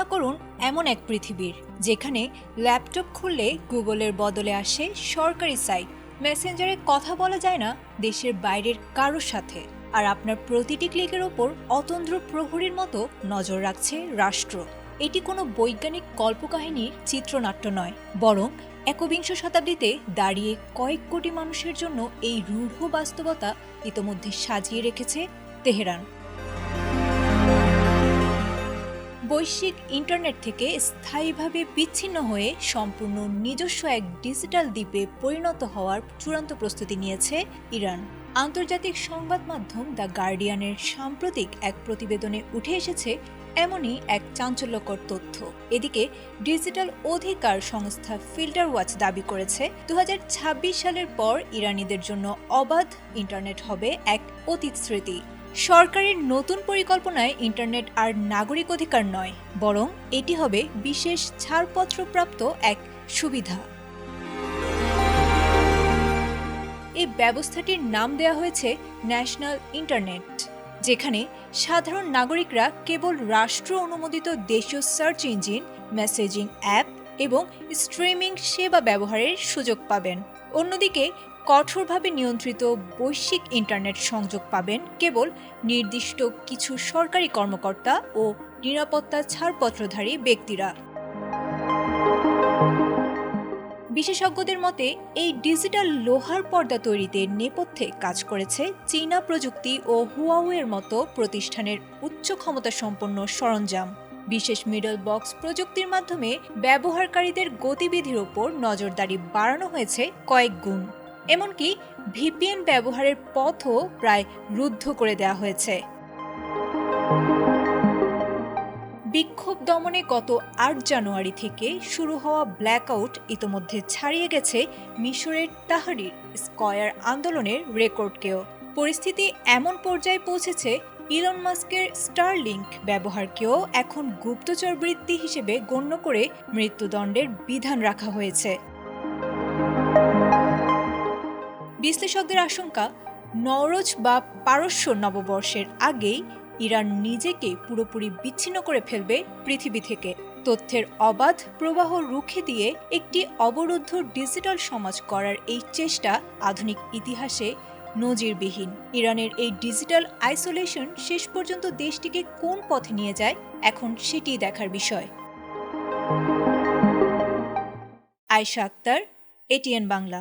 কল্পনা করুন এমন এক পৃথিবীর যেখানে ল্যাপটপ খুললে গুগলের বদলে আসে সরকারি সাইট, মেসেঞ্জারে কথা বলা যায় না দেশের বাইরের কারোর সাথে, আর আপনার প্রতিটি ক্লিকের ওপর অতন্দ্র প্রহরীর মতো নজর রাখছে রাষ্ট্র। এটি কোনো বৈজ্ঞানিক কল্পকাহিনীর চিত্রনাট্য নয়, বরং একবিংশ শতাব্দীতে দাঁড়িয়ে কয়েক কোটি মানুষের জন্য এই রূঢ় বাস্তবতা ইতোমধ্যে সাজিয়ে রেখেছে তেহরান। বৈশ্বিক ইন্টারনেট থেকে স্থায়ীভাবে বিচ্ছিন্ন হয়ে সম্পূর্ণ নিজস্ব এক ডিজিটাল দ্বীপে পরিণত হওয়ার চূড়ান্ত প্রস্তুতি নিয়েছে ইরান। আন্তর্জাতিক সংবাদ মাধ্যম দ্য গার্ডিয়ানের সাম্প্রতিক এক প্রতিবেদনে উঠে এসেছে এমনই এক চাঞ্চল্যকর তথ্য। এদিকে ডিজিটাল অধিকার সংস্থা ফিল্টার ওয়াচ দাবি করেছে 2026 সালের পর ইরানিদের জন্য অবাধ ইন্টারনেট হবে এক অতীত স্মৃতি। সরকারের নতুন পরিকল্পনায় ইন্টারনেট আর নাগরিক অধিকার নয়, বরং এটি হবে বিশেষ ছাড়পত্রপ্রাপ্ত এক সুবিধা। এই ব্যবস্থাটির নাম দেওয়া হয়েছে ন্যাশনাল ইন্টারনেট, যেখানে সাধারণ নাগরিকরা কেবল রাষ্ট্র অনুমোদিত দেশীয় সার্চ ইঞ্জিন, মেসেজিং অ্যাপ এবং স্ট্রিমিং সেবা ব্যবহারের সুযোগ পাবেন। অন্যদিকে কঠোরভাবে নিয়ন্ত্রিত বৈশ্বিক ইন্টারনেট সংযোগ পাবেন কেবল নির্দিষ্ট কিছু সরকারি কর্মকর্তা ও নিরাপত্তা ছাড়পত্রধারী ব্যক্তিরা। বিশেষজ্ঞদের মতে এই ডিজিটাল লোহার পর্দা তৈরিতে নেপথ্যে কাজ করেছে চীনা প্রযুক্তি ও হুয়াওয়ের মতো প্রতিষ্ঠানের উচ্চ ক্ষমতা সম্পন্ন সরঞ্জাম। বিশেষ মিডল বক্স প্রযুক্তির মাধ্যমে ব্যবহারকারীদের গতিবিধির ওপর নজরদারি বাড়ানো হয়েছে কয়েক গুণ। এমনকি ভিপিএন ব্যবহারের পথও প্রায় রুদ্ধ করে দেওয়া হয়েছে। বিক্ষোভ দমনে গত 8 জানুয়ারি থেকে শুরু হওয়া ব্ল্যাকআউট ইতোমধ্যে ছাড়িয়ে গেছে মিশরের তাহরির স্কয়ার আন্দোলনের রেকর্ডকেও। পরিস্থিতি এমন পর্যায়ে পৌঁছেছে ইলন মাস্কের স্টারলিংক ব্যবহারকেও এখন গুপ্তচর বৃত্তি হিসেবে গণ্য করে মৃত্যুদণ্ডের বিধান রাখা হয়েছে। বিশ্লেষকদের আশঙ্কা, নওরোজ বা পারস্য নববর্ষের আগেই ইরান নিজেকে পুরোপুরি বিচ্ছিন্ন করে ফেলবে পৃথিবী থেকে। তথ্যের অবাধ প্রবাহ রুখে দিয়ে একটি অবরুদ্ধ ডিজিটাল সমাজ করার এই চেষ্টা আধুনিক ইতিহাসে নজিরবিহীন। ইরানের এই ডিজিটাল আইসোলেশন শেষ পর্যন্ত দেশটিকে কোন পথে নিয়ে যায়, এখন সেটিই দেখার বিষয়। আয়েশা আক্তার, এটিএন বাংলা।